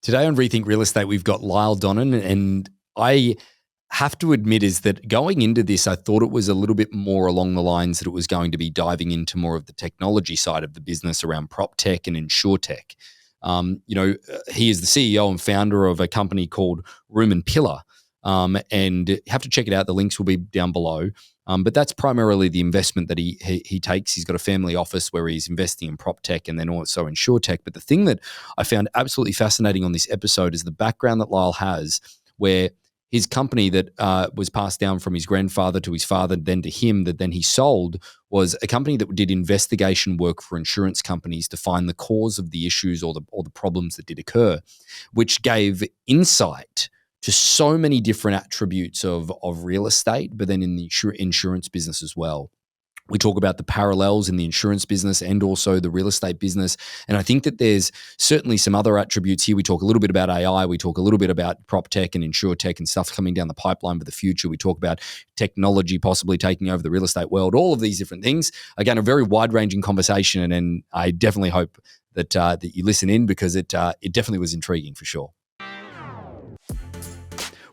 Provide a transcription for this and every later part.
Today on Rethink Real Estate, we've got Lyle Donan, and I have to admit is that going into this, I thought it was a little bit more along the lines that it was going to be diving into more of the technology side of the business around PropTech and InsurTech. He is the CEO and founder of a company called Room and Pillar, and you have to check it out. The links will be down below. But that's primarily the investment that he takes. He's got a family office where he's investing in PropTech and then also InsurTech. But the thing that I found absolutely fascinating on this episode is the background that Lyle has, where his company that was passed down from his grandfather to his father, then to him, that then he sold, was a company that did investigation work for insurance companies to find the cause of the issues or the problems that did occur, which gave insight to so many different attributes of real estate, but then in the insurance business as well. We talk about the parallels in the insurance business and also the real estate business. And I think that there's certainly some other attributes here. We talk a little bit about AI. We talk a little bit about PropTech and InsurTech and stuff coming down the pipeline for the future. We talk about technology possibly taking over the real estate world, all of these different things. Again, a very wide-ranging conversation. And I definitely hope that that you listen in because it definitely was intriguing for sure.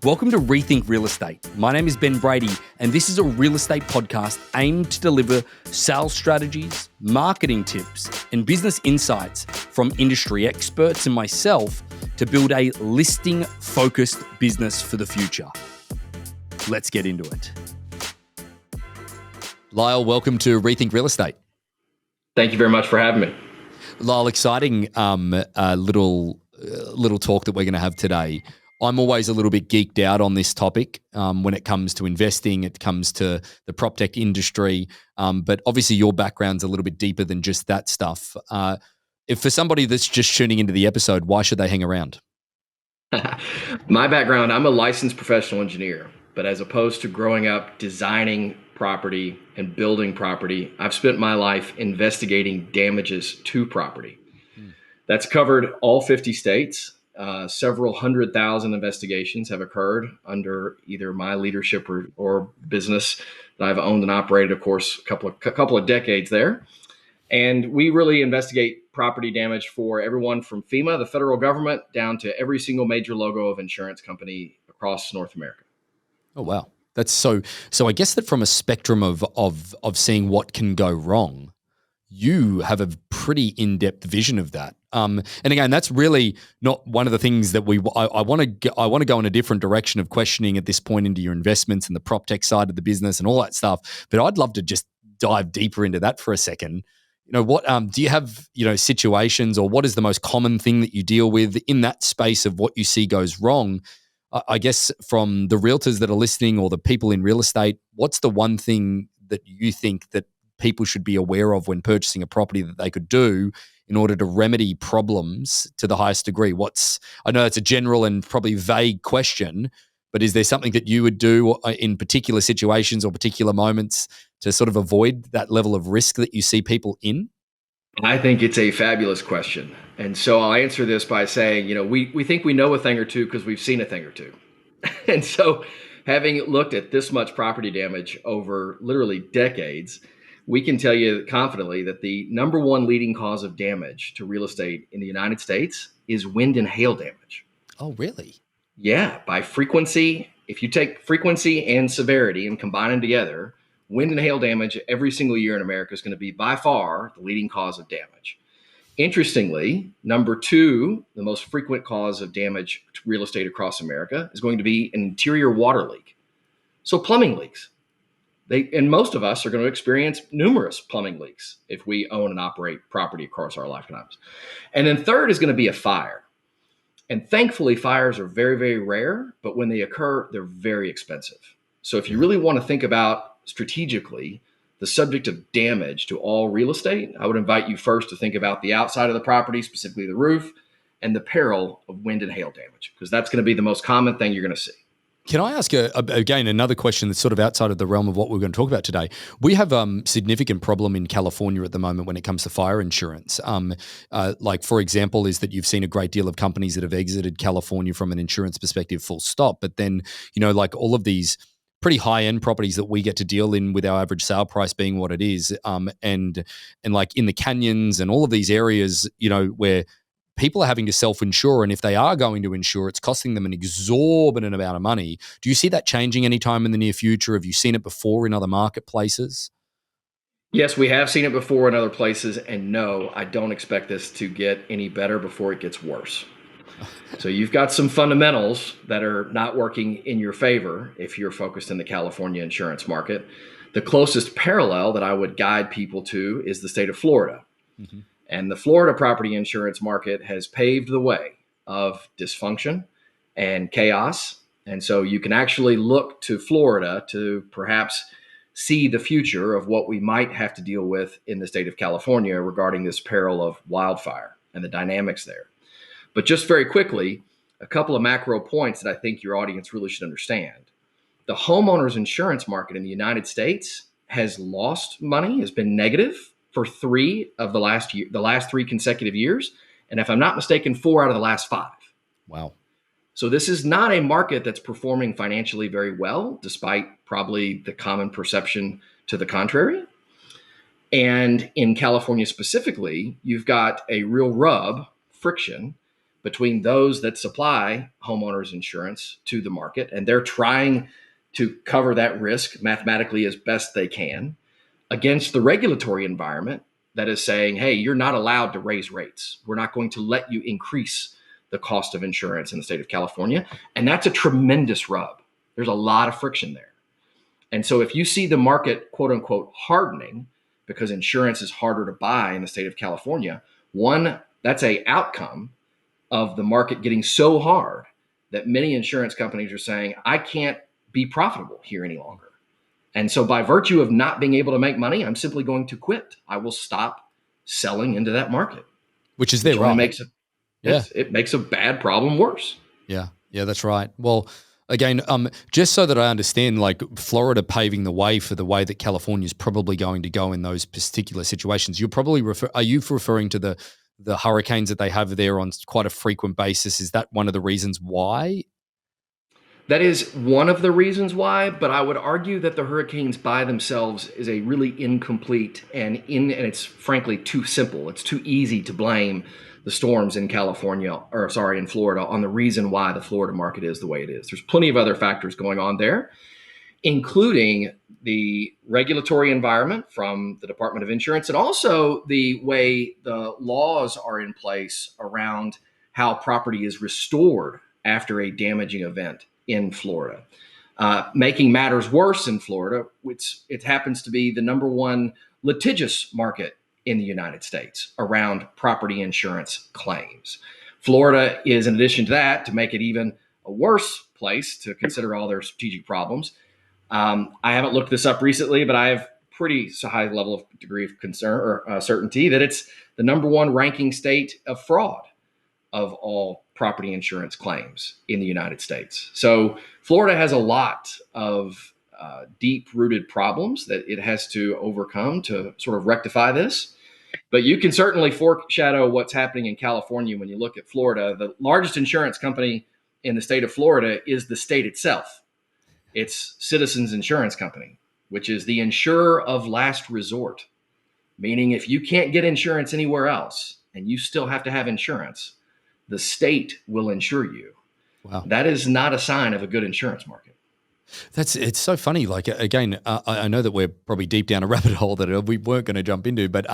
Welcome to Rethink Real Estate. My name is Ben Brady, and this is a real estate podcast aimed to deliver sales strategies, marketing tips, and business insights from industry experts and myself to build a listing-focused business for the future. Let's get into it. Lyle, welcome to Rethink Real Estate. Thank you very much for having me. Lyle, exciting little talk that we're going to have today. I'm always a little bit geeked out on this topic when it comes to investing, it comes to the PropTech industry, but obviously your background's a little bit deeper than just that stuff. If for somebody that's just tuning into the episode, why should they hang around? My background, I'm a licensed professional engineer, but as opposed to growing up designing property and building property, I've spent my life investigating damages to property. That's covered all 50 states. Several 100,000 investigations have occurred under either my leadership or business that I've owned and operated, of course, a couple of decades there. And we really investigate property damage for everyone from FEMA, the federal government, down to every single major logo of insurance company across North America. Oh, wow. That's so I guess that from a spectrum of seeing what can go wrong, you have a pretty in-depth vision of that. And again, that's really not one of the things that I want to go in a different direction of questioning at this point into your investments and the PropTech side of the business and all that stuff. But I'd love to just dive deeper into that for a second. What do you have, situations, or what is the most common thing that you deal with in that space of what you see goes wrong? I guess from the realtors that are listening or the people in real estate, what's the one thing that you think that people should be aware of when purchasing a property that they could do in order to remedy problems to the highest degree? I know that's a general and probably vague question, but is there something that you would do in particular situations or particular moments to sort of avoid that level of risk that you see people in? I think it's a fabulous question. And so I'll answer this by saying, we think we know a thing or two because we've seen a thing or two. And so having looked at this much property damage over literally decades, we can tell you confidently that the number one leading cause of damage to real estate in the United States is wind and hail damage. Oh, really? Yeah, by frequency. If you take frequency and severity and combine them together, wind and hail damage every single year in America is going to be by far the leading cause of damage. Interestingly, number two, the most frequent cause of damage to real estate across America is going to be an interior water leak. So plumbing leaks. And most of us are going to experience numerous plumbing leaks if we own and operate property across our lifetimes. And then third is going to be a fire. And thankfully, fires are very, very rare, but when they occur, they're very expensive. So if you really want to think about strategically the subject of damage to all real estate, I would invite you first to think about the outside of the property, specifically the roof, and the peril of wind and hail damage, because that's going to be the most common thing you're going to see. Can I ask again another question that's sort of outside of the realm of what we're going to talk about today? We have a significant problem in California at the moment when it comes to fire insurance. Like, for example, is that you've seen a great deal of companies that have exited California from an insurance perspective, full stop. But then, like all of these pretty high-end properties that we get to deal in with our average sale price being what it is, and like in the canyons and all of these areas, where people are having to self-insure, and if they are going to insure, it's costing them an exorbitant amount of money. Do you see that changing anytime in the near future? Have you seen it before in other marketplaces? Yes, we have seen it before in other places, and no, I don't expect this to get any better before it gets worse. So you've got some fundamentals that are not working in your favor if you're focused in the California insurance market. The closest parallel that I would guide people to is the state of Florida. Mm-hmm. And the Florida property insurance market has paved the way of dysfunction and chaos. And so you can actually look to Florida to perhaps see the future of what we might have to deal with in the state of California regarding this peril of wildfire and the dynamics there. But just very quickly, a couple of macro points that I think your audience really should understand. The homeowners insurance market in the United States has lost money, has been negative for the last 3 consecutive years. And if I'm not mistaken, 4 out of the last 5. Wow. So this is not a market that's performing financially very well, despite probably the common perception to the contrary. And in California specifically, you've got a real friction between those that supply homeowners insurance to the market, and they're trying to cover that risk mathematically as best they can, against the regulatory environment that is saying, hey, you're not allowed to raise rates. We're not going to let you increase the cost of insurance in the state of California. And that's a tremendous rub. There's a lot of friction there. And so if you see the market, quote unquote, hardening because insurance is harder to buy in the state of California, one, that's a outcome of the market getting so hard that many insurance companies are saying, I can't be profitable here any longer. And so by virtue of not being able to make money, I'm simply going to quit. I will stop selling into that market. Which is their right. It makes a bad problem worse. Yeah, that's right. Well, again, just so that I understand, like Florida paving the way for the way that California is probably going to go in those particular situations. You're probably are you referring to the hurricanes that they have there on quite a frequent basis? Is that one of the reasons why? That is one of the reasons why, but I would argue that the hurricanes by themselves is a really incomplete and it's frankly too simple. It's too easy to blame the storms in in Florida on the reason why the Florida market is the way it is. There's plenty of other factors going on there, including the regulatory environment from the Department of Insurance and also the way the laws are in place around how property is restored after a damaging event in Florida. Making matters worse in Florida, it happens to be the number one litigious market in the United States around property insurance claims. Florida is, in addition to that, to make it even a worse place to consider all their strategic problems. I haven't looked this up recently, but I have pretty high level of degree of concern or certainty that it's the number one ranking state of fraud of all property insurance claims in the United States. So Florida has a lot of deep-rooted problems that it has to overcome to sort of rectify this. But you can certainly foreshadow what's happening in California when you look at Florida. The largest insurance company in the state of Florida is the state itself. It's Citizens Insurance Company, which is the insurer of last resort, meaning if you can't get insurance anywhere else and you still have to have insurance, the state will insure you. Wow. That is not a sign of a good insurance market. It's so funny. Like, again, I know that we're probably deep down a rabbit hole that we weren't going to jump into, but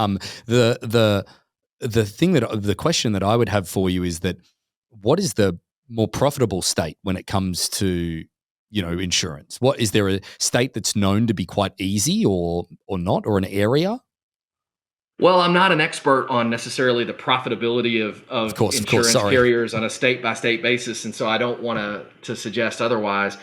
the question that I would have for you is that what is the more profitable state when it comes to, insurance? What is there a state that's known to be quite easy or not, or an area? Well, I'm not an expert on necessarily the profitability of insurance carriers on a state-by-state basis, and so I don't want to suggest otherwise.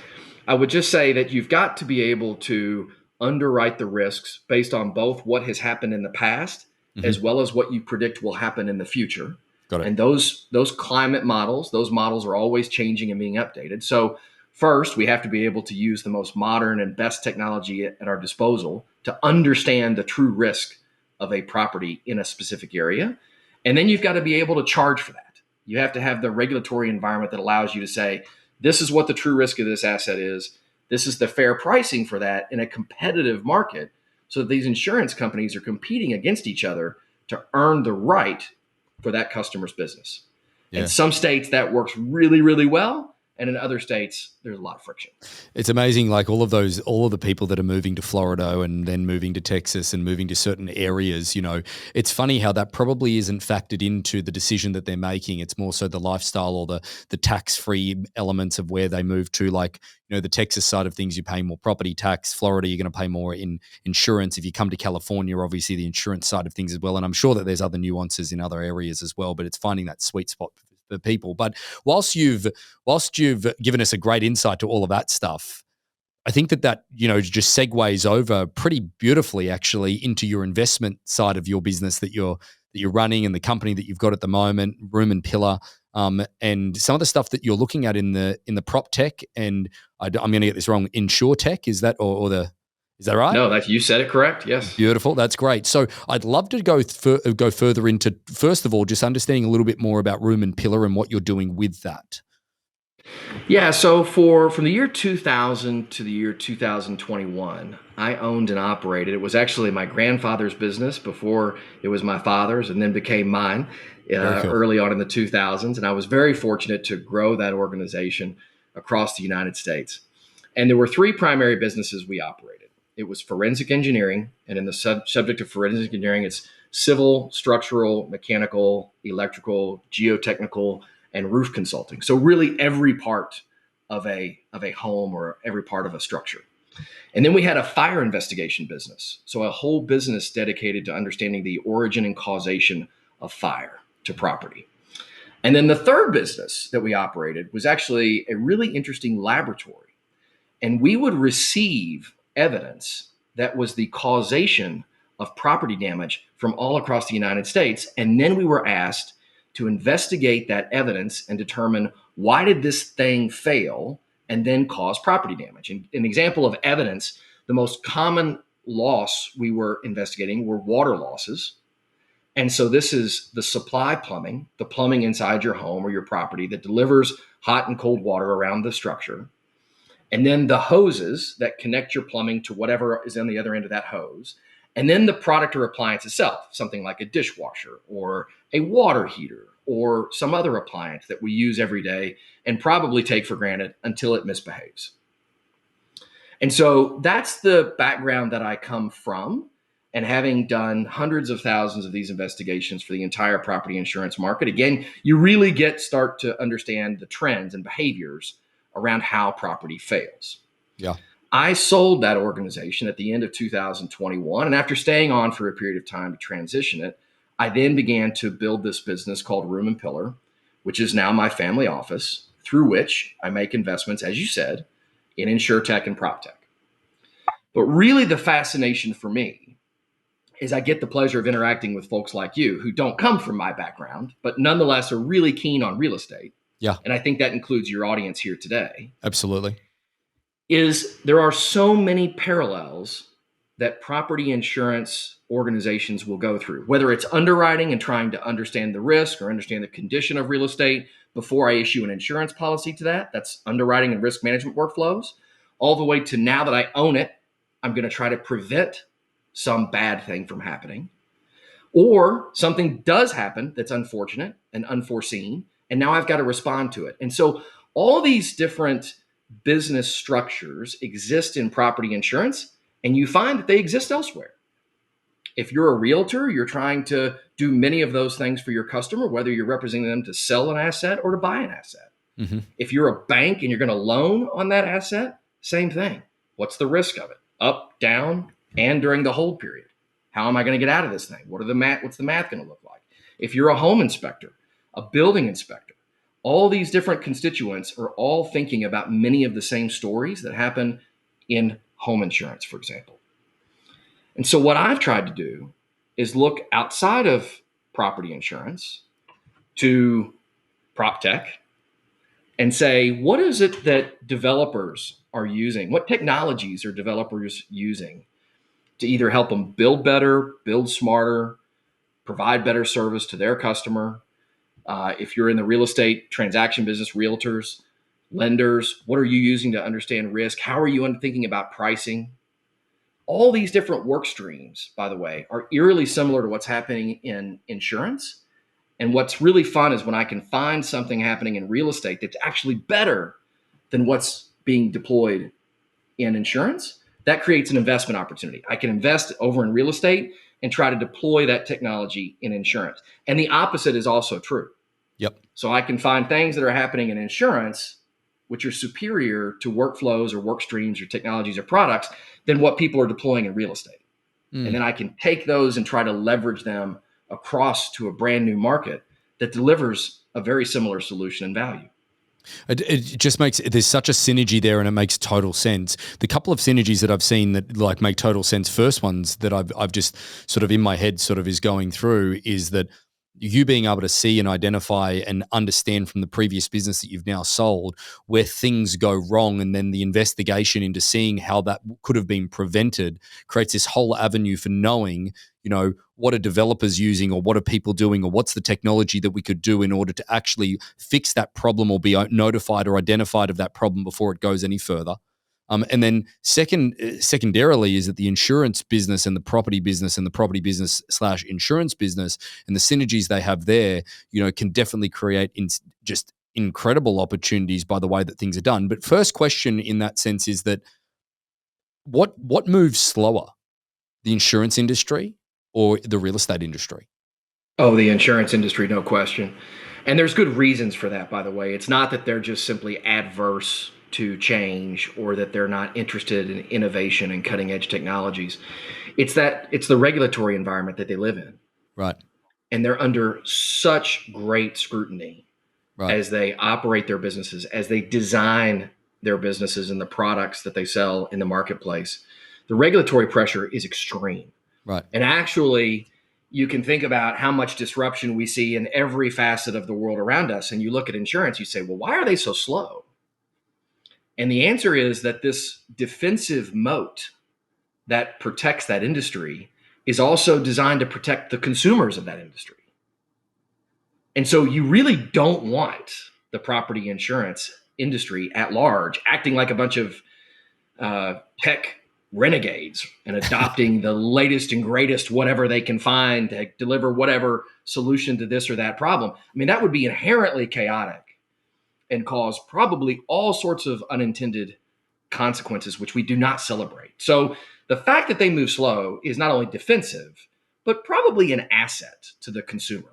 I would just say that you've got to be able to underwrite the risks based on both what has happened in the past as well as what you predict will happen in the future. Got it. And those climate models, those models are always changing and being updated. So first, we have to be able to use the most modern and best technology at our disposal to understand the true risk of a property in a specific area. And then you've got to be able to charge for that. You have to have the regulatory environment that allows you to say, this is what the true risk of this asset is. This is the fair pricing for that in a competitive market, so that these insurance companies are competing against each other to earn the right for that customer's business. In Yeah. some states, that works really, really well. And in other states, there's a lot of friction. It's amazing, like all of the people that are moving to Florida and then moving to Texas and moving to certain areas, it's funny how that probably isn't factored into the decision that they're making. It's more so the lifestyle or the tax-free elements of where they move to. Like, the Texas side of things, you're paying more property tax. Florida, you're going to pay more in insurance. If you come to California, obviously the insurance side of things as well. And I'm sure that there's other nuances in other areas as well, but it's finding that sweet spot for people. But whilst you've given us a great insight to all of that stuff, I think that just segues over pretty beautifully actually into your investment side of your business that you're running and the company that you've got at the moment, Room and Pillar, and some of the stuff that you're looking at in the prop tech, and I'm going to get this wrong, InsurTech, is that is that right? No, you said it correct. Yes. Beautiful. That's great. So I'd love to go further into, first of all, just understanding a little bit more about Room and Pillar and what you're doing with that. Yeah, so from the year 2000 to the year 2021, I owned and operated. It was actually my grandfather's business before it was my father's, and then became mine Cool. early on in the 2000s. And I was very fortunate to grow that organization across the United States. And there were three primary businesses we operated. It was forensic engineering, and in the subject of forensic engineering, it's civil, structural, mechanical, electrical, geotechnical, and roof consulting. So really every part of a home or every part of a structure. And then we had a fire investigation business. So a whole business dedicated to understanding the origin and causation of fire to property. And then the third business that we operated was actually a really interesting laboratory. And we would receive evidence that was the causation of property damage from all across the United States. And then we were asked to investigate that evidence and determine, why did this thing fail and then cause property damage? And an example of evidence, the most common loss we were investigating were water losses. And so this is the supply plumbing, the plumbing inside your home or your property that delivers hot and cold water around the structure. And then the hoses that connect your plumbing to whatever is on the other end of that hose. And then the product or appliance itself, something like a dishwasher or a water heater or some other appliance that we use every day and probably take for granted until it misbehaves. And so that's the background that I come from. And having done hundreds of thousands of these investigations for the entire property insurance market, again, you really start to understand the trends and behaviors around how property fails. Yeah. I sold that organization at the end of 2021. And after staying on for a period of time to transition it, I then began to build this business called Room and Pillar, which is now my family office, through which I make investments, as you said, in InsurTech and PropTech. But really the fascination for me is I get the pleasure of interacting with folks like you who don't come from my background, but nonetheless are really keen on real estate. Yeah. And I think that includes your audience here today. Absolutely. Is there are so many parallels that property insurance organizations will go through, whether it's underwriting and trying to understand the risk or understand the condition of real estate before I issue an insurance policy to that. That's underwriting and risk management workflows, all the way to now that I own it, I'm going to try to prevent some bad thing from happening. Or something does happen that's unfortunate and unforeseen, and now I've got to respond to it. And so all these different business structures exist in property insurance, and you find that they exist elsewhere. If you're a realtor, you're trying to do many of those things for your customer, whether you're representing them to sell an asset or to buy an asset. Mm-hmm. If you're a bank and you're going to loan on that asset, same thing. What's the risk of it? Up, down, and during the hold period. How am I going to get out of this thing? What's the math going to look like? If you're a home inspector, a building inspector, all these different constituents are all thinking about many of the same stories that happen in home insurance, for example. And so what I've tried to do is look outside of property insurance to PropTech and say, what is it that developers are using? What technologies are developers using to either help them build better, build smarter, provide better service to their customer? If you're in the real estate transaction business, realtors, lenders, what are you using to understand risk? How are you thinking about pricing? All these different work streams, by the way, are eerily similar to what's happening in insurance. And what's really fun is when I can find something happening in real estate that's actually better than what's being deployed in insurance. That creates an investment opportunity. I can invest over in real estate and try to deploy that technology in insurance. And the opposite is also true. Yep. So I can find things that are happening in insurance which are superior to workflows or work streams or technologies or products than what people are deploying in real estate. And then I can take those and try to leverage them across to a brand new market that delivers a very similar solution and value. It just makes, there's such a synergy there, and it makes total sense. The couple of synergies that I've seen that like make total sense, first ones that I've just sort of in my head sort of is going through is that you being able to see and identify and understand from the previous business that you've now sold where things go wrong, and then the investigation into seeing how that could have been prevented creates this whole avenue for knowing, you know, what are developers using, or what are people doing, or what's the technology that we could do in order to actually fix that problem or be notified or identified of that problem before it goes any further. And then secondarily is that the insurance business and the property business / insurance business and the synergies they have there, you know, can definitely create just incredible opportunities by the way that things are done. But first question in that sense is that what moves slower, the insurance industry or the real estate industry? Oh, the insurance industry, no question. And there's good reasons for that, by the way. It's not that they're just simply adverse to change or that they're not interested in innovation and cutting edge technologies. It's that it's the regulatory environment that they live in. Right. And they're under such great scrutiny Right. as they operate their businesses, as they design their businesses and the products that they sell in the marketplace. The regulatory pressure is extreme. Right. And actually, you can think about how much disruption we see in every facet of the world around us. And you look at insurance, you say, well, why are they so slow? And the answer is that this defensive moat that protects that industry is also designed to protect the consumers of that industry. And so you really don't want the property insurance industry at large acting like a bunch of tech renegades and adopting the latest and greatest whatever they can find to deliver whatever solution to this or that problem. I mean, that would be inherently chaotic and cause probably all sorts of unintended consequences, which we do not celebrate. So the fact that they move slow is not only defensive, but probably an asset to the consumer.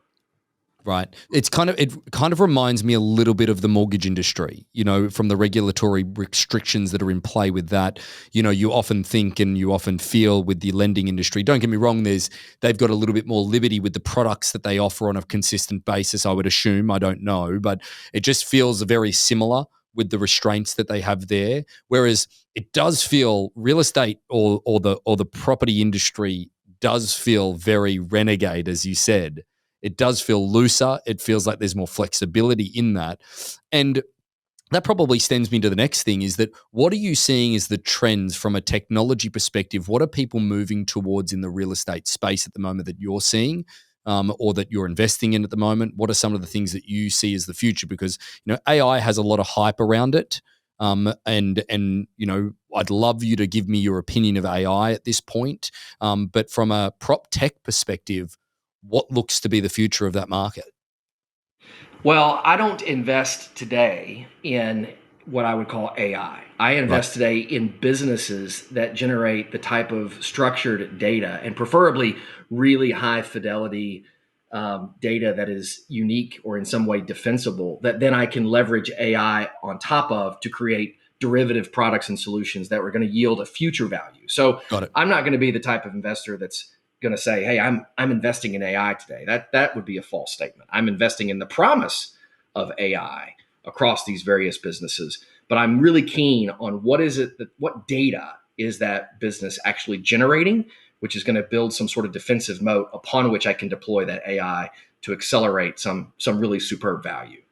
Right. It kind of reminds me a little bit of the mortgage industry, you know, from the regulatory restrictions that are in play with that. You know, you often think and you often feel with the lending industry, don't get me wrong, they've got a little bit more liberty with the products that they offer on a consistent basis, I would assume. I don't know, but it just feels very similar with the restraints that they have there. Whereas it does feel real estate or the property industry does feel very renegade, as you said. It does feel looser. It feels like there's more flexibility in that. And that probably sends me to the next thing is that what are you seeing as the trends from a technology perspective? What are people moving towards in the real estate space at the moment that you're seeing or that you're investing in at the moment? What are some of the things that you see as the future? Because, you know, AI has a lot of hype around it. And you know, I'd love you to give me your opinion of AI at this point. But from a prop tech perspective, what looks to be the future of that market? Well, I don't invest today in what I would call AI. I Right. invest today in businesses that generate the type of structured data and preferably really high fidelity data that is unique or in some way defensible that then I can leverage AI on top of to create derivative products and solutions that are going to yield a future value. So Got it. I'm not going to be the type of investor that's going to say, "Hey, I'm investing in AI today." That would be a false statement. I'm investing in the promise of AI across these various businesses, but I'm really keen on what data is that business actually generating, which is going to build some sort of defensive moat upon which I can deploy that AI to accelerate some really superb value.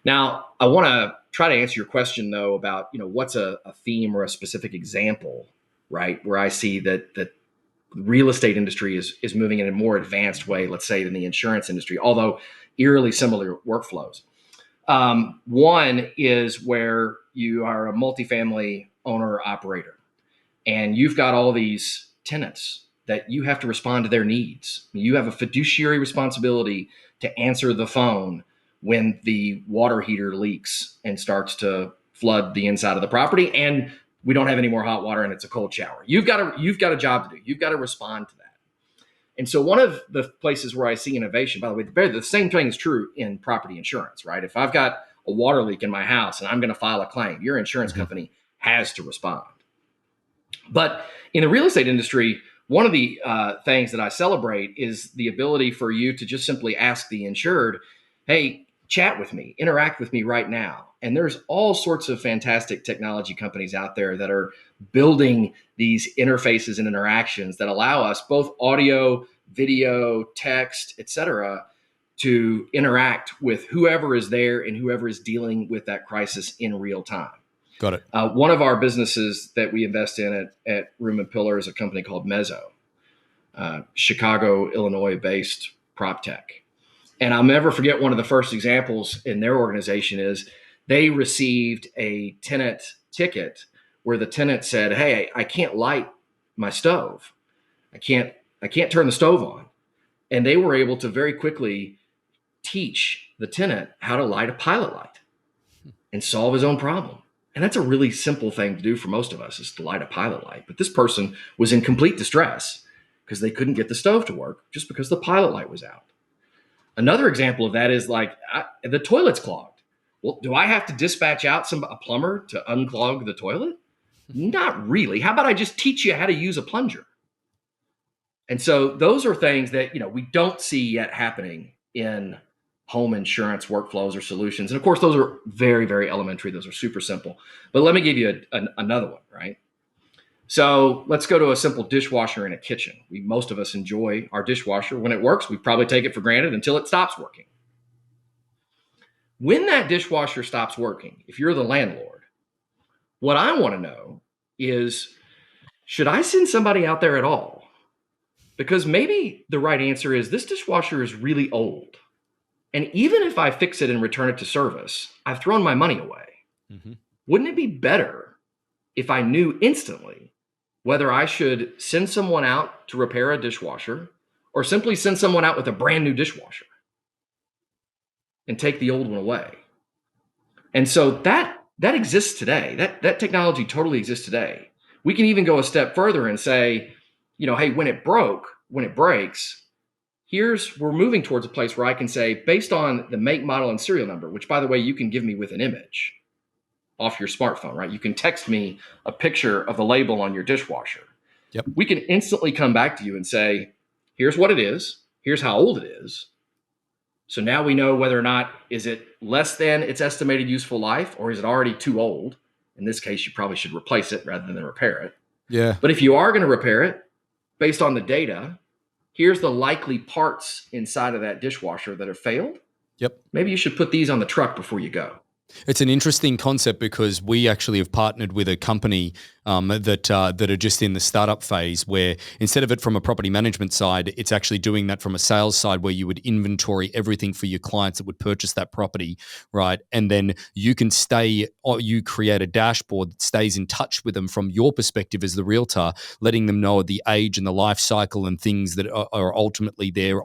Now, I want to try to answer your question though about, you know, what's a theme or a specific example, right, where I see that real estate industry is moving in a more advanced way, let's say, than the insurance industry, although eerily similar workflows. One is where you are a multifamily owner operator and you've got all these tenants that you have to respond to their needs. You have a fiduciary responsibility to answer the phone when the water heater leaks and starts to flood the inside of the property and we don't have any more hot water and it's a cold shower. You've got a job to do. You've got to respond to that. And so one of the places where I see innovation, by the way, the same thing is true in property insurance, right? If I've got a water leak in my house and I'm going to file a claim, your insurance company has to respond. But in the real estate industry, one of the things that I celebrate is the ability for you to just simply ask the insured, hey, chat with me, interact with me right now. And there's all sorts of fantastic technology companies out there that are building these interfaces and interactions that allow us both audio, video, text, et cetera, to interact with whoever is there and whoever is dealing with that crisis in real time. Got it. One of our businesses that we invest in at Room and Pillar is a company called Mezzo, Chicago, Illinois-based PropTech. And I'll never forget one of the first examples in their organization is they received a tenant ticket where the tenant said, hey, I can't light my stove. I can't turn the stove on. And they were able to very quickly teach the tenant how to light a pilot light and solve his own problem. And that's a really simple thing to do for most of us, is to light a pilot light. But this person was in complete distress because they couldn't get the stove to work just because the pilot light was out. Another example of that is like the toilet's clogged. Well, do I have to dispatch out a plumber to unclog the toilet? Not really. How about I just teach you how to use a plunger? And so those are things that, we don't see yet happening in home insurance workflows or solutions. And of course, those are very, very elementary. Those are super simple. But let me give you another one, right? So let's go to a simple dishwasher in a kitchen. Most of us enjoy our dishwasher. When it works, we probably take it for granted until it stops working. When that dishwasher stops working, if you're the landlord, what I want to know is, should I send somebody out there at all? Because maybe the right answer is, this dishwasher is really old. And even if I fix it and return it to service, I've thrown my money away. Mm-hmm. Wouldn't it be better if I knew instantly whether I should send someone out to repair a dishwasher or simply send someone out with a brand new dishwasher and take the old one away? And so that exists today. That technology totally exists today. We can even go a step further and say, hey, when it breaks, we're moving towards a place where I can say, based on the make, model, and serial number, which, by the way, you can give me with an image off your smartphone, right? You can text me a picture of the label on your dishwasher. Yep. We can instantly come back to you and say, here's what it is. Here's how old it is. So now we know whether or not, is it less than its estimated useful life, or is it already too old? In this case, you probably should replace it rather than repair it. Yeah. But if you are going to repair it, based on the data, here's the likely parts inside of that dishwasher that have failed. Yep. Maybe you should put these on the truck before you go. It's an interesting concept because we actually have partnered with a company that are just in the startup phase, where instead of it from a property management side, it's actually doing that from a sales side, where you would inventory everything for your clients that would purchase that property, right? And then you create a dashboard that stays in touch with them from your perspective as the realtor, letting them know the age and the life cycle and things that are ultimately there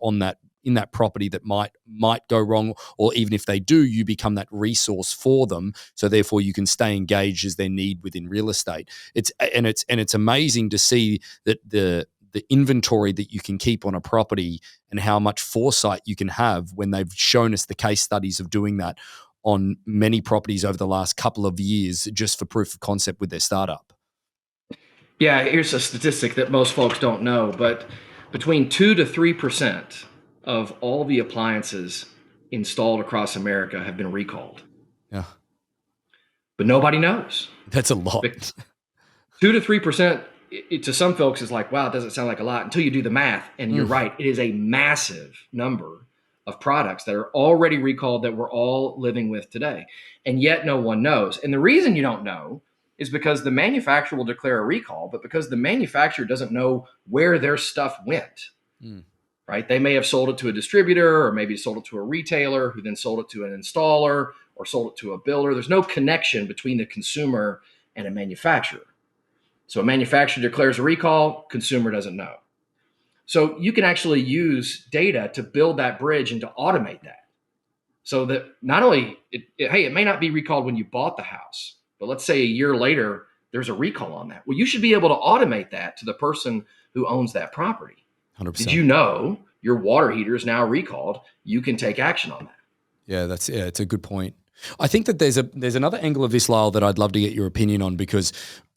in that property that might go wrong, or even if they do, you become that resource for them. So therefore, you can stay engaged as their need within real estate. It's amazing to see that the inventory that you can keep on a property and how much foresight you can have when they've shown us the case studies of doing that on many properties over the last couple of years, just for proof of concept with their startup. Yeah, here's a statistic that most folks don't know, but between 2 to 3% of all the appliances installed across America have been recalled. Yeah. But nobody knows. That's a lot. 2 to 3%, to some folks is like, wow, it doesn't sound like a lot until you do the math. And you're right. It is a massive number of products that are already recalled that we're all living with today. And yet no one knows. And the reason you don't know is because the manufacturer will declare a recall, but because the manufacturer doesn't know where their stuff went. Right? They may have sold it to a distributor, or maybe sold it to a retailer who then sold it to an installer or sold it to a builder. There's no connection between the consumer and a manufacturer. So a manufacturer declares a recall, consumer doesn't know. So you can actually use data to build that bridge and to automate that. So that not only, hey, it may not be recalled when you bought the house, but let's say a year later, there's a recall on that. Well, you should be able to automate that to the person who owns that property. 100%. Did you know your water heater is now recalled? You can take action on that. Yeah, it's a good point. I think that there's another angle of this, Lyle, that I'd love to get your opinion on, because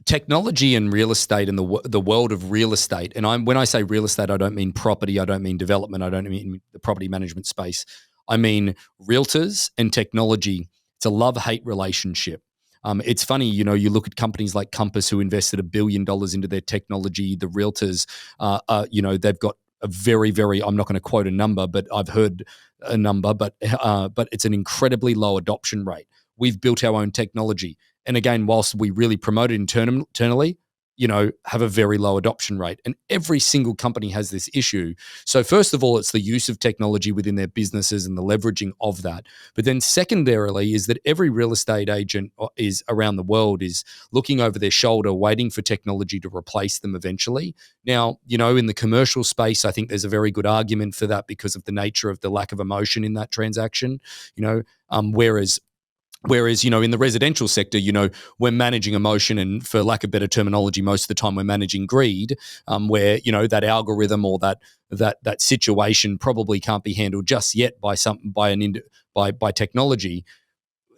technology and real estate and the world of real estate, and when I say real estate, I don't mean property, I don't mean development, I don't mean the property management space. I mean realtors and technology. It's a love-hate relationship. It's funny, you look at companies like Compass, who invested $1 billion into their technology. The realtors, they've got a very, very, I'm not going to quote a number, but I've heard a number, but it's an incredibly low adoption rate. We've built our own technology. And again, whilst we really promote it internally, have a very low adoption rate. And every single company has this issue. So first of all, it's the use of technology within their businesses and the leveraging of that. But then secondarily is that every real estate agent is around the world is looking over their shoulder, waiting for technology to replace them eventually. Now, in the commercial space, I think there's a very good argument for that because of the nature of the lack of emotion in that transaction, Whereas, in the residential sector, we're managing emotion, and for lack of better terminology, most of the time we're managing greed, where, that algorithm or that situation probably can't be handled just yet by technology.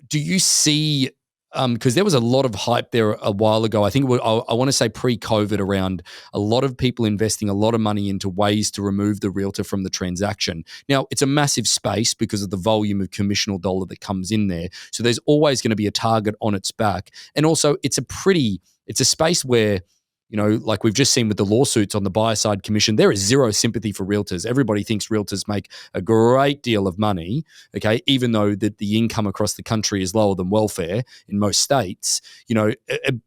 Do you see, because there was a lot of hype there a while ago, I think I want to say pre-COVID, around a lot of people investing a lot of money into ways to remove the realtor from the transaction. Now, it's a massive space because of the volume of commissional dollar that comes in there. So there's always going to be a target on its back. And also it's a space where, like we've just seen with the lawsuits on the buyer side commission, there is zero sympathy for realtors. Everybody thinks realtors make a great deal of money, okay, even though the income across the country is lower than welfare in most states,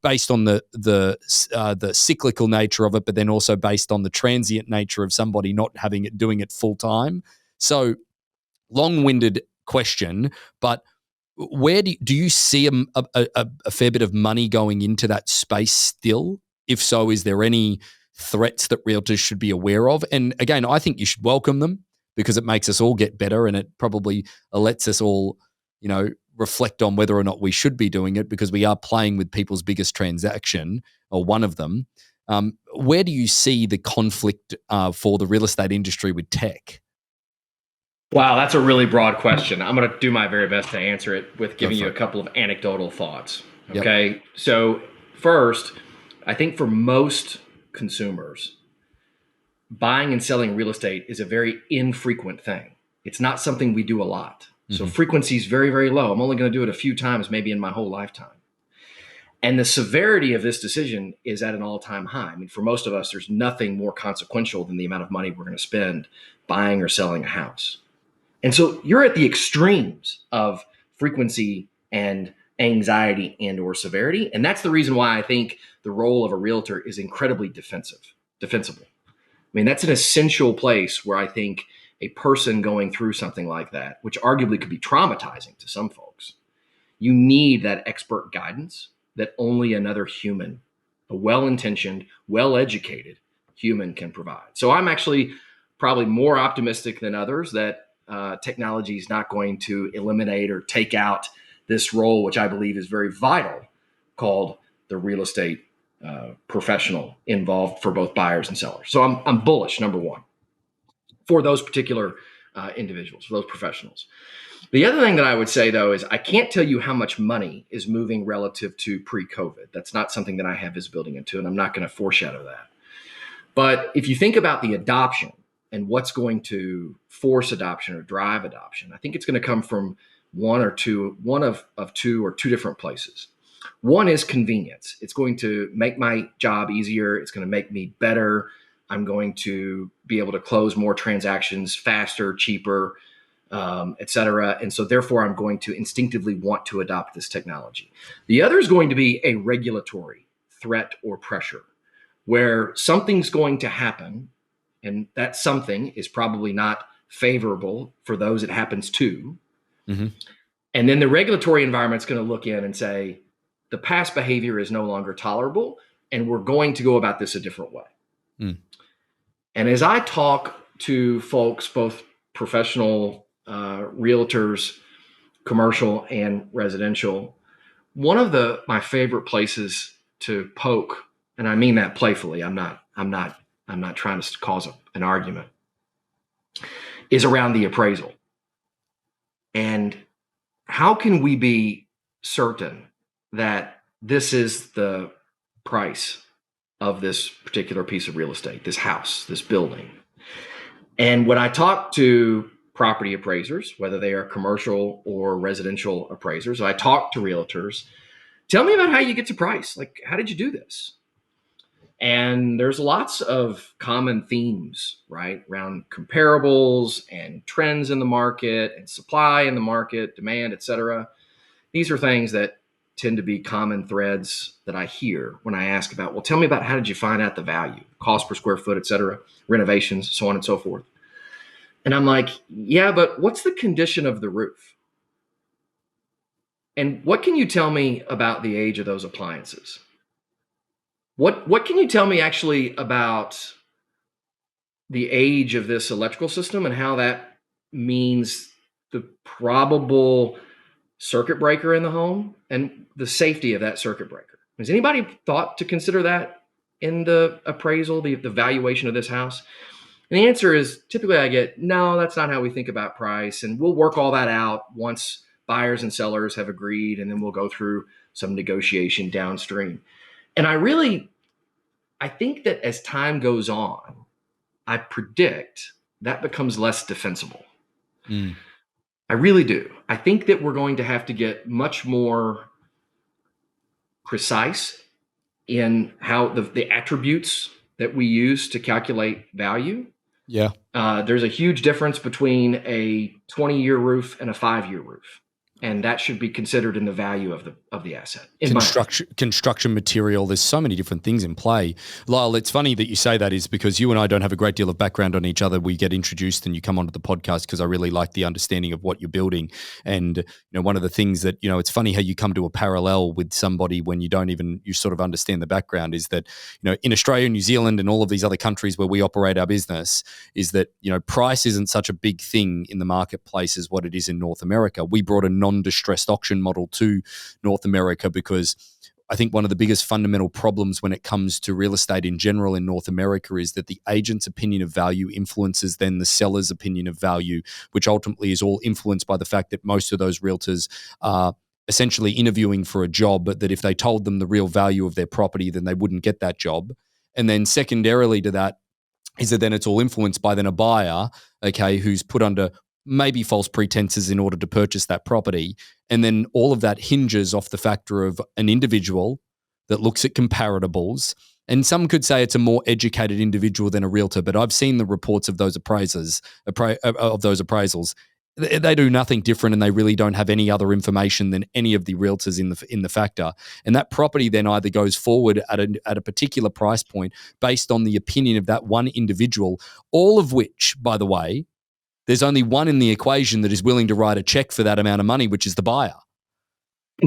based on the cyclical nature of it, but then also based on the transient nature of somebody not doing it full time. So long-winded question, but where do you see a fair bit of money going into that space still? If so, is there any threats that realtors should be aware of? And again, I think you should welcome them, because it makes us all get better, and it probably lets us all, reflect on whether or not we should be doing it, because we are playing with people's biggest transaction, or one of them. Where do you see the conflict for the real estate industry with tech? Wow, that's a really broad question. I'm going to do my very best to answer it with giving you a couple of anecdotal thoughts. Okay. Yep. So first, I think for most consumers, buying and selling real estate is a very infrequent thing. It's not something we do a lot. Mm-hmm. So frequency is very, very low. I'm only going to do it a few times, maybe in my whole lifetime. And the severity of this decision is at an all-time high. I mean, for most of us, there's nothing more consequential than the amount of money we're going to spend buying or selling a house. And so you're at the extremes of frequency and anxiety and or severity. And that's the reason why I think the role of a realtor is incredibly defensible. I mean, that's an essential place where I think a person going through something like that, which arguably could be traumatizing to some folks, you need that expert guidance that only another human, a well-intentioned, well-educated human can provide. So I'm actually probably more optimistic than others that technology is not going to eliminate or take out this role, which I believe is very vital, called the real estate professional involved for both buyers and sellers. So I'm bullish, number one, for those particular individuals, for those professionals. The other thing that I would say, though, is I can't tell you how much money is moving relative to pre-COVID. That's not something that I have visibility into, and I'm not going to foreshadow that. But if you think about the adoption and what's going to force adoption or drive adoption, I think it's going to come from one of two different places. One is convenience. It's going to make my job easier. It's going to make me better. I'm going to be able to close more transactions faster, cheaper, et cetera. And so therefore, I'm going to instinctively want to adopt this technology. The other is going to be a regulatory threat or pressure, where something's going to happen, and that something is probably not favorable for those it happens to. Mm-hmm. And then the regulatory environment's going to look in and say, the past behavior is no longer tolerable, and we're going to go about this a different way. Mm. And as I talk to folks, both professional realtors, commercial and residential, one of my favorite places to poke, and I mean that playfully. I'm not trying to cause an argument, is around the appraisal. And how can we be certain that this is the price of this particular piece of real estate, this house, this building? And when I talk to property appraisers, whether they are commercial or residential appraisers, I talk to realtors. Tell me about how you get to price. Like, how did you do this? And there's lots of common themes, right, around comparables and trends in the market and supply in the market, demand, et cetera. These are things that tend to be common threads that I hear when I ask about, well, tell me about how did you find out the value, cost per square foot, et cetera, renovations, so on and so forth. And I'm like, yeah, but what's the condition of the roof? And what can you tell me about the age of those appliances? What can you tell me actually about the age of this electrical system and how that means the probable circuit breaker in the home and the safety of that circuit breaker? Has anybody thought to consider that in the appraisal, the valuation of this house? And the answer is typically I get, no, that's not how we think about price. And we'll work all that out once buyers and sellers have agreed, and then we'll go through some negotiation downstream. And I think that as time goes on, I predict that becomes less defensible. Mm. I really do. I think that we're going to have to get much more precise in how the attributes that we use to calculate value. Yeah. There's a huge difference between a 20-year roof and a 5-year roof. And that should be considered in the value of the asset. Construction material. There's so many different things in play. Lyle, it's funny that you say that, is because you and I don't have a great deal of background on each other. We get introduced and you come onto the podcast because I really like the understanding of what you're building. And one of the things that, it's funny how you come to a parallel with somebody when you sort of understand the background, is that, in Australia, New Zealand, and all of these other countries where we operate our business, is that, price isn't such a big thing in the marketplace as what it is in North America. We brought a non-distressed auction model to North America because I think one of the biggest fundamental problems when it comes to real estate in general in North America is that the agent's opinion of value influences then the seller's opinion of value, which ultimately is all influenced by the fact that most of those realtors are essentially interviewing for a job, but that if they told them the real value of their property, then they wouldn't get that job. And then secondarily to that is that then it's all influenced by then a buyer, okay, who's put under maybe false pretenses in order to purchase that property. And then all of that hinges off the factor of an individual that looks at comparables. And some could say it's a more educated individual than a realtor, but I've seen the reports of those appraisals. They do nothing different, and they really don't have any other information than any of the realtors in the factor. And that property then either goes forward at a particular price point based on the opinion of that one individual, all of which, by the way, there's only one in the equation that is willing to write a check for that amount of money, which is the buyer.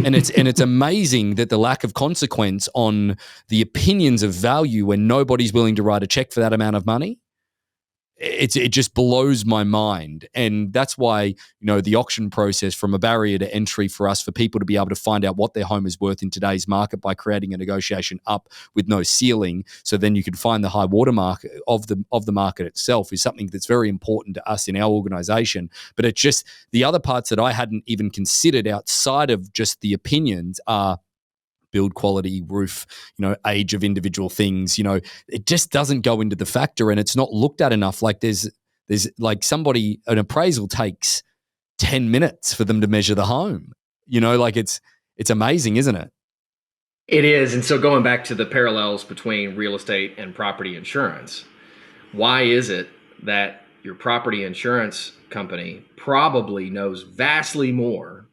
And it's amazing that the lack of consequence on the opinions of value when nobody's willing to write a check for that amount of money. It just blows my mind. And that's why, the auction process, from a barrier to entry for us, for people to be able to find out what their home is worth in today's market by creating a negotiation up with no ceiling, so then you can find the high water mark of the market itself, is something that's very important to us in our organization. But it's just the other parts that I hadn't even considered outside of just the opinions are build quality, roof, age of individual things. It just doesn't go into the factor, and it's not looked at enough. Like there's like an appraisal takes 10 minutes for them to measure the home. It's amazing, isn't it? It is. And so going back to the parallels between real estate and property insurance, why is it that your property insurance company probably knows vastly more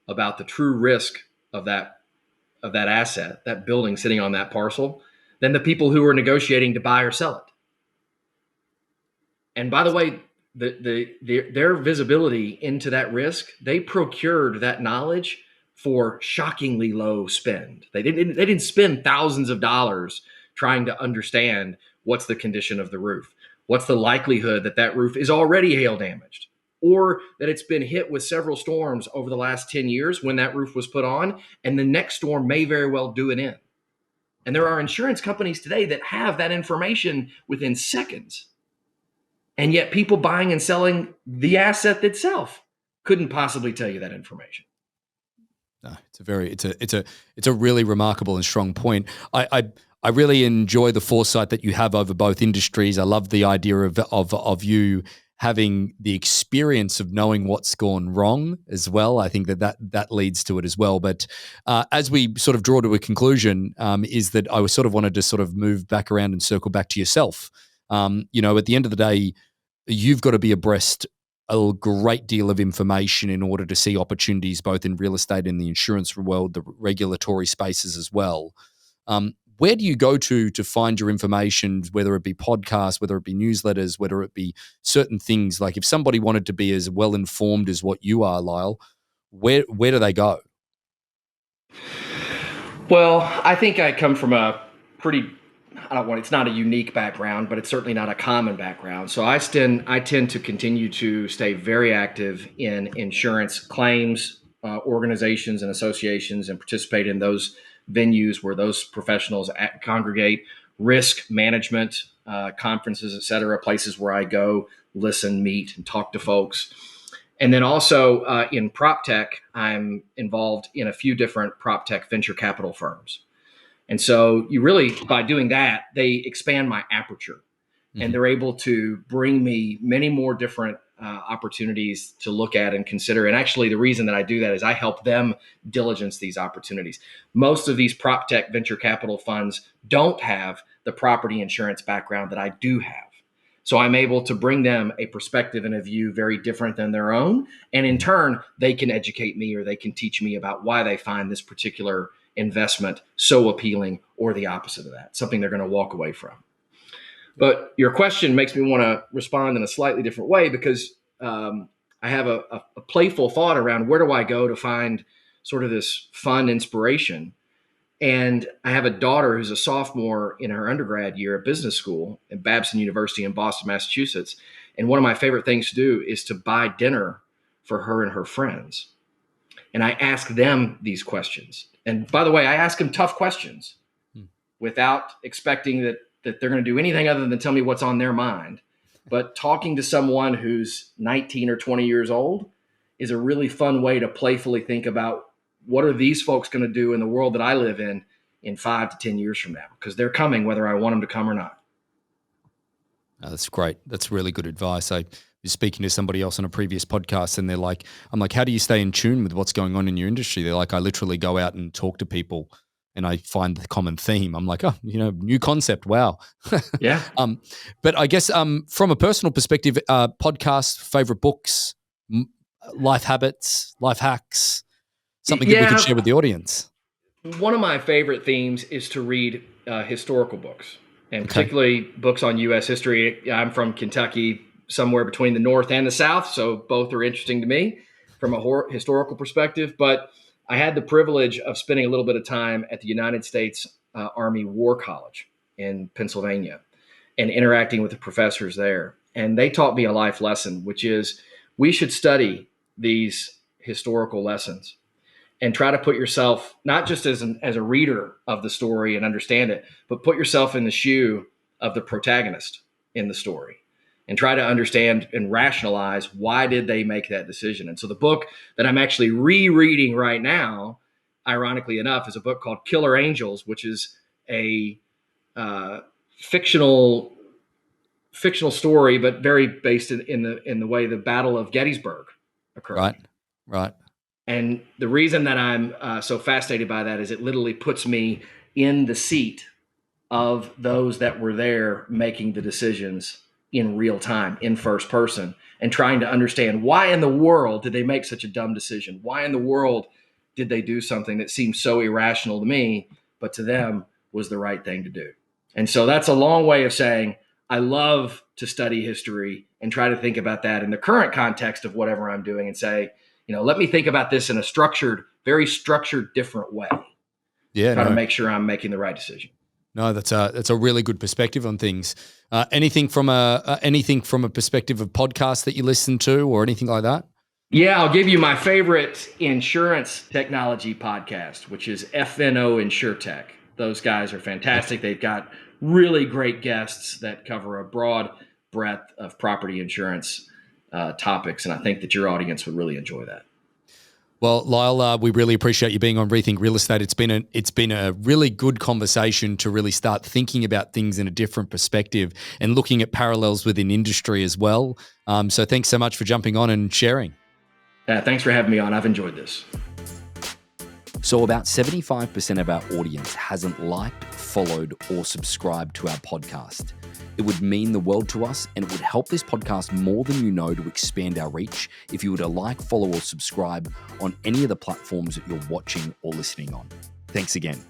about the true risk of that asset, that building sitting on that parcel, than the people who are negotiating to buy or sell it? And by the way, their visibility into that risk, they procured that knowledge for shockingly low spend. They didn't spend thousands of dollars trying to understand what's the condition of the roof. What's the likelihood that that roof is already hail damaged, or that it's been hit with several storms over the last 10 years when that roof was put on, and the next storm may very well do it in? And there are insurance companies today that have that information within seconds. And yet people buying and selling the asset itself couldn't possibly tell you that information. No, it's a really remarkable and strong point. I really enjoy the foresight that you have over both industries. I love the idea of you having the experience of knowing what's gone wrong as well. I think that leads to it as well. But as we sort of draw to a conclusion, is that I was sort of wanted to sort of move back around and circle back to yourself. At the end of the day, you've got to be abreast a great deal of information in order to see opportunities both in real estate and the insurance world, the regulatory spaces as well. Where do you go to find your information, whether it be podcasts, whether it be newsletters, whether it be certain things? Like if somebody wanted to be as well informed as what you are, Lyle, where do they go? Well, I think I come from a pretty, it's not a unique background, but it's certainly not a common background. So I tend to continue to stay very active in insurance claims, organizations and associations, and participate in those venues where those professionals congregate, risk management, conferences, et cetera, places where I go, listen, meet, and talk to folks. And then also in PropTech, I'm involved in a few different PropTech venture capital firms. And so you really, by doing that, they expand my aperture, and they're able to bring me many more different opportunities to look at and consider. And actually, the reason that I do that is I help them diligence these opportunities. Most of these PropTech venture capital funds don't have the property insurance background that I do have. So I'm able to bring them a perspective and a view very different than their own. And in turn, they can educate me, or they can teach me about why they find this particular investment so appealing, or the opposite of that, something they're going to walk away from. But your question makes me want to respond in a slightly different way, because I have a playful thought around where do I go to find sort of this fun inspiration. And I have a daughter who's a sophomore in her undergrad year at business school at Babson University in Boston, Massachusetts. And one of my favorite things to do is to buy dinner for her and her friends. And I ask them these questions. And by the way, I ask them tough questions without expecting that they're going to do anything other than tell me what's on their mind. But talking to someone who's 19 or 20 years old is a really fun way to playfully think about, what are these folks going to do in the world that I live in 5 to 10 years from now? Because they're coming whether I want them to come or not. Oh, that's great. That's really good advice. I was speaking to somebody else on a previous podcast, and I'm like, how do you stay in tune with what's going on in your industry? They're like, I literally go out and talk to people and I find the common theme. I'm like, oh, new concept. Wow. Yeah. But I guess from a personal perspective, podcasts, favorite books, life habits, life hacks, something that we could share with the audience. One of my favorite themes is to read historical books, and particularly books on U.S. history. I'm from Kentucky, somewhere between the North and the South, so both are interesting to me from a historical perspective. But I had the privilege of spending a little bit of time at the United States Army War College in Pennsylvania and interacting with the professors there. And they taught me a life lesson, which is we should study these historical lessons and try to put yourself, not just as a reader of the story and understand it, but put yourself in the shoe of the protagonist in the story and try to understand and rationalize, why did they make that decision? And so the book that I'm actually rereading right now, ironically enough, is a book called Killer Angels, which is a fictional story, but very based in the way the Battle of Gettysburg occurred. Right. And the reason that I'm so fascinated by that is it literally puts me in the seat of those that were there making the decisions in real time, in first person, and trying to understand, why in the world did they make such a dumb decision? Why in the world did they do something that seemed so irrational to me, but to them was the right thing to do? And so that's a long way of saying I love to study history and try to think about that in the current context of whatever I'm doing, and say, let me think about this in a very structured, different way. Yeah. Try to make sure I'm making the right decision. No, that's a really good perspective on things. Anything from a perspective of podcasts that you listen to or anything like that? Yeah, I'll give you my favorite insurance technology podcast, which is FNO InsurTech. Those guys are fantastic. They've got really great guests that cover a broad breadth of property insurance topics, and I think that your audience would really enjoy that. Well, Lyle, we really appreciate you being on Rethink Real Estate. It's been a really good conversation to really start thinking about things in a different perspective and looking at parallels within industry as well. So thanks so much for jumping on and sharing. Thanks for having me on. I've enjoyed this. So about 75% of our audience hasn't liked, followed, or subscribed to our podcast. It would mean the world to us, and it would help this podcast more than you know to expand our reach if you were to like, follow, or subscribe on any of the platforms that you're watching or listening on. Thanks again.